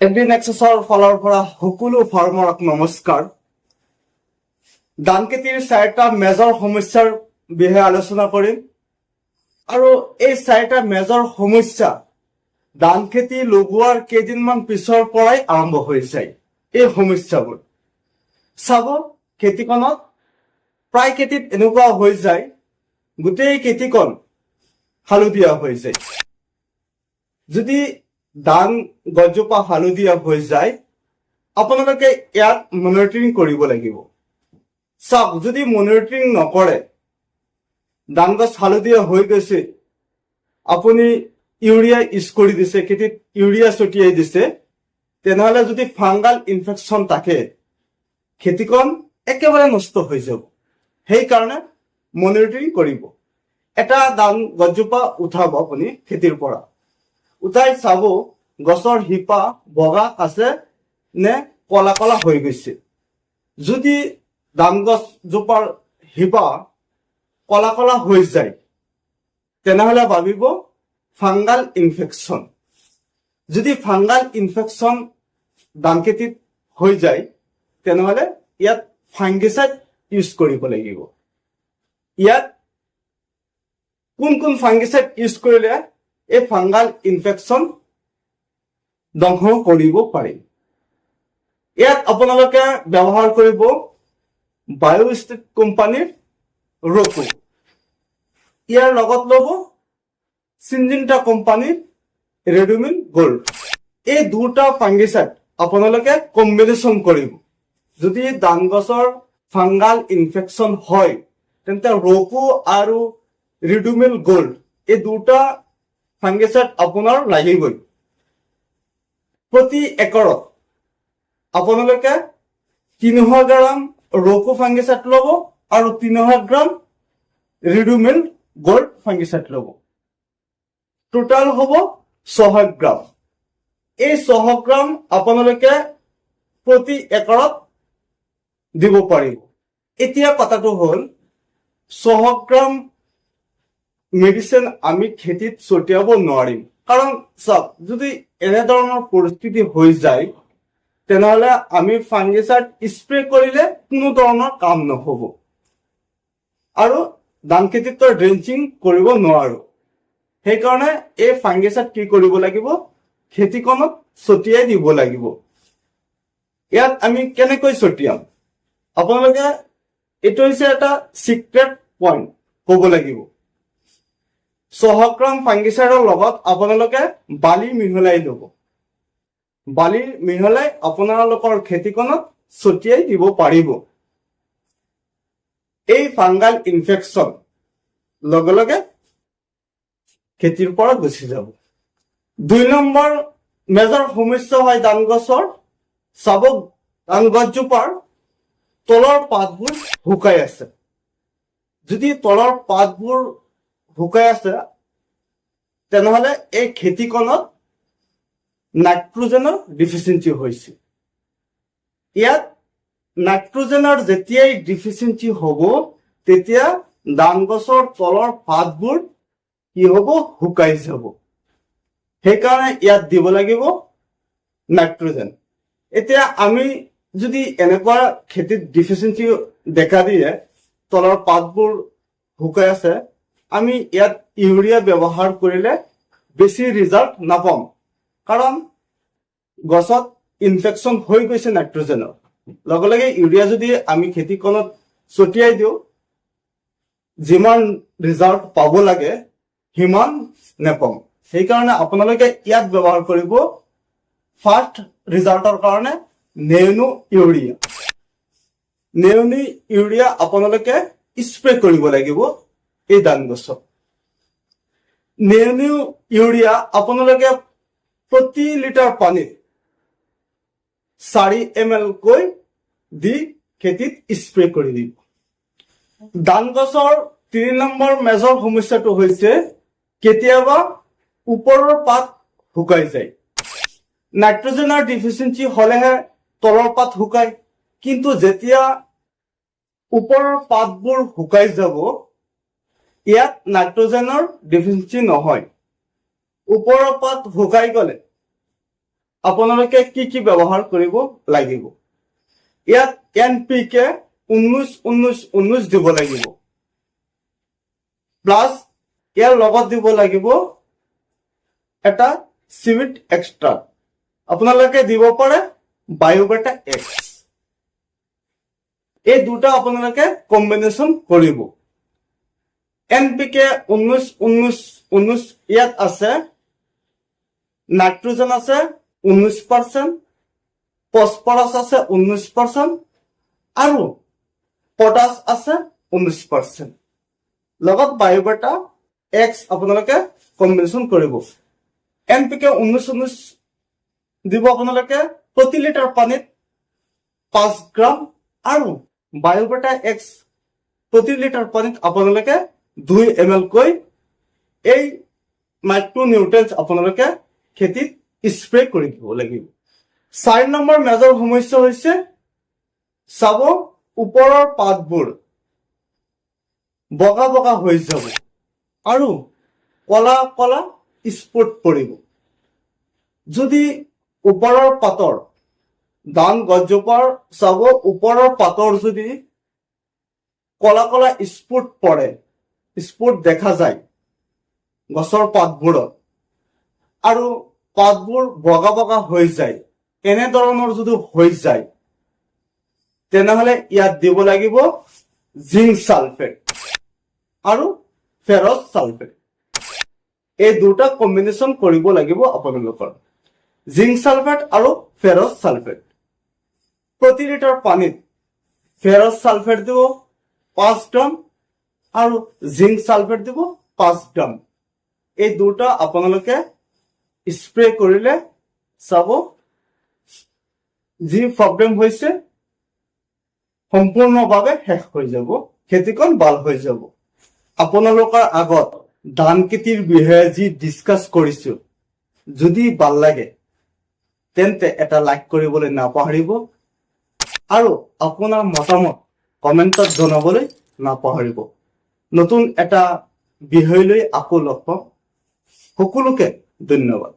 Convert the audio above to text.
এগ্ৰিনেক্সাছৰ ফালৰ পৰা সকলো ফাৰ্মাৰক নমস্কাৰ। ধান খেতিৰ 4টা মেজৰ সমস্যাৰ বিষয়ে আলোচনা কৰিম আৰু এই 4টা মেজৰ সমস্যা ধান খেতি লগোৱাৰ কেইদিনমান পিছৰ পৰাই আৰম্ভ হৈ যায়। এই সমস্যাবোৰ চাব, খেতিখনত প্ৰায় খেতিত এনেকুৱা হৈ যায় গোটেই খেতিখন হালধীয়া হৈ যায়। যদি ধান গছজোপা হালধীয়া হৈ যায়, আপোনালোকে ইয়াত মনিটৰিং কৰিব লাগিব। চাওক, যদি মনিটৰিং নকৰে, ধান গছ হালধীয়া হৈ গৈছে, আপুনি ইউৰিয়া ইউজ কৰি দিছে, খেতিত ইউৰিয়া ছটিয়াই দিছে, তেনেহলে যদি ফাংগাল ইনফেকশ্যন থাকে, খেতিখন একেবাৰে নষ্ট হৈ যাব। সেইকাৰণে মনিটৰিং কৰিব। এটা ধান গছজোপা উঠাব আপুনি খেতিৰ পৰা, উঠাই চাব গছৰ শিপা বগা আছে নে কলা কলা হৈ গৈছে। যদি ধান গছজোপাৰ শিপা কলা কলা হৈ যায়, তেনেহলে ভাবিব ফাংগাল ইনফেকশ্যন। যদি ফাংগাল ইনফেকশ্যন ধান খেতিত হৈ যায়, তেনেহলে ইয়াত ফাংগিচাইড ইউজ কৰিব লাগিব। ইয়াত কোন কোন ফাংগিচাইড ইউজ কৰিলে এই ফাংগাল ইনফেকশ্যন ধ্বংস কৰিব পাৰি। ইয়াত আপোনালোকে ব্যৱহাৰ কৰিব বায়োষ্টেট কোম্পানীৰ ৰকো, ইয়াৰ লগত ল'ব চিনজিন্টা কোম্পানীৰ ৰেডুমিন গোল্ড। এই দুটা ফাংগিচাইড আপোনালোকে কম্বিনেশ্যন কৰিব। যদি ধান গছৰ ফাংগাল ইনফেকশ্যন হয়, তেন্তে ৰকো আৰু ৰেডুমিন গোল্ড এই দুটা ফাংগিচাইড আপোনাৰ লাগিবই। প্ৰতি একৰত আপোনালোকে 300 গ্ৰাম ৰকো ফাংগিচাইড ল'ব আৰু 300 গ্ৰাম ৰেডুমিন গোল্ড ফাংগিচাইড ল'ব। টোটাল হ'ব 600 গ্ৰাম। এই 600 গ্ৰাম আপোনালোকে প্ৰতি একৰত দিব পাৰিব। এতিয়া কথাটো হ'ল, 600 গ্ৰাম মেডিচিন আমি খেতিত ছটিয়াব নোৱাৰিম। কাৰণ চাওক, যদি এনেধৰণৰ পৰিস্থিতি হৈ যায়, তেনেহলে আমি ফাংগিচাইড স্প্ৰে কৰিলে কোনো ধৰণৰ কাম নহব আৰু ধান খেতিত ড্ৰেঞ্চিং কৰিব নোৱাৰো। সেইকাৰণে এই ফাংগিচাইড কি কৰিব লাগিব, খেতিখনত ছটিয়াই দিব লাগিব। ইয়াত আমি কেনেকৈ ছটিয়াম, আপোনালোকে এইটো হৈছে এটা চিক্ৰেট পইণ্ট ক'ব লাগিব। 600 গ্ৰাম ফাংগিচাইডৰ লগত আপোনালোকে বালি মিহলাই ল'ব। বালি মিহলাই আপোনালোকৰ খেতিখনত ছটিয়াই দিব পাৰিব। এই ফাংগাল ইনফেকশ্যন লগে লগে খেতিৰ পৰা গুচি যাব। 2 নম্বৰ মেজৰ সমস্যা হয় ধান গছৰ। চাব, ধান গছজোপাৰ তলৰ পাতবোৰ শুকাই আছে। যদি তলৰ পাতবোৰ শুকাই আছে, তেনেহলে এই খেতিখনত নাইট্ৰজেনৰ ডিফিচিয়েঞ্চি হৈছে। ইয়াত নাইট্ৰজেনৰ যেতিয়াই ডিফিচিয়েঞ্চি হ'ব, তেতিয়া ধান গছৰ তলৰ পাতবোৰ কি হ'ব, শুকাই যাব। সেইকাৰণে ইয়াত দিব লাগিব নাইট্ৰজেন। এতিয়া আমি যদি এনেকুৱা খেতিত ডিফিচিয়েঞ্চি দেখা দিয়ে, তলৰ পাতবোৰ শুকাই আছে, আমি ইয়াত ইউৰিয়া ব্যৱহাৰ কৰিলে বেছি ৰিজাল্ট নাপাম। কাৰণ গছত ইনফেকশ্যন হৈ গৈছে নাইট্ৰজেনৰ। লগে লগে ইউৰিয়া যদি আমি খেতিখনত ছটিয়াই দিওঁ, যিমান ৰিজাল্ট পাব লাগে সিমান নাপাম। সেইকাৰণে আপোনালোকে ইয়াত ব্যৱহাৰ কৰিব ফাষ্ট ৰিজাল্টৰ কাৰণে নেনো ইউৰিয়া। নেনো ইউৰিয়া আপোনালোকে স্প্ৰে কৰিব লাগিব এই ধান গছত। নেনো ইউৰিয়া আপোনালোকে প্ৰতি লিটাৰ পানীত 4 ml কৈ দি খেতিত স্প্ৰে কৰি দিব। ধান গছৰ 3 নম্বৰ মেজৰ সমস্যাটো হৈছে, কেতিয়াবা ওপৰৰ পাত শুকাই যায়। নাইট্ৰজেনৰ ডিফিচিয়েঞ্চি হলেহে তলৰ পাত শুকায়, কিন্তু যেতিয়া ওপৰৰ পাতবোৰ শুকাই যাব, ইয়াত নাইট্ৰজেনৰ ডিফিচিয়েঞ্চি নহয়। ওপৰৰ পাত শুকাই গলে আপোনালোকে কি কি ব্যৱহাৰ কৰিব লাগিব। ইয়াত NPK 19-19-19 দিব লাগিব, প্লাছ ইয়াৰ লগত দিব লাগিব এটা চিভিট এক্সট্ৰা। আপোনালোকে দিব পাৰে বায়োবেটা এক্স। এই দুটা আপোনালোকে কম্বিনেশ্যন কৰিব। NPK 19-19-19 ইয়াত আছে নাইট্ৰজেন আছে 19%, ফসফৰাস আছে 19% আৰু পটাছ আছে 19%। লগত বায়োবেটা এক্স আপোনালোকে কম্বিনেশ্যন কৰিব। NPK 19-19 দিব আপোনালোকে প্ৰতি লিটাৰ পানীত 5 গ্ৰাম আৰু বায়োবেটা এক্স প্ৰতি লিটাৰ পানীত আপোনালোকে 2 ml কৈ এই মাইক্ৰনিউট্ৰিয়েন্টছ আপোনালোকে খেতিত স্প্ৰে কৰি দিব লাগিব। 4 নম্বৰ মেজৰ সমস্যা হৈছে চাব ওপৰৰ পাতবোৰ বগা বগা হৈ যাব আৰু কলা কলা স্পট পৰিব। যদি ওপৰৰ পাতৰ ধান গছজোপাৰ চাব ওপৰৰ পাতৰ যদি কলা কলা স্পট পৰে, স্পট দেখা যায় গছৰ পাতবোৰত আৰু পাতবোৰ বগা বগা হৈ যায়, এনেধৰণৰ যদি হৈ যায় তেনেহলে ইয়াত দিব লাগিব জিংক সালফেট আৰু ফেৰছ সালফেট। এই দুটা কম্বিনেশ্যন কৰিব লাগিব আপোনালোকৰ। জিংক সালফেট আৰু ফেৰছ সালফেট প্ৰতি লিটাৰ পানীত ফেৰছ সালফেট দিব 5 গ্ৰাম আৰু জিংক সালফেট দিব 5 গ্ৰাম। এই দুটা আপোনালোকে স্প্ৰে কৰিলে চাব যি প্ৰব্লেম হৈছে সম্পূৰ্ণভাৱে শেষ হৈ যাব, খেতিখন ভাল হৈ যাব। আপোনালোকৰ আগত ধান খেতিৰ বিষয়ে যি ডিছকাছ কৰিছো, যদি ভাল লাগে তেন্তে এটা লাইক কৰিবলৈ নাপাহৰিব আৰু আপোনাৰ মতামত কমেণ্টত জনাবলৈ নাপাহৰিব। নতুন এটা বিষয় লৈ আকৌ লগ পাম। সকলোকে ধন্যবাদ।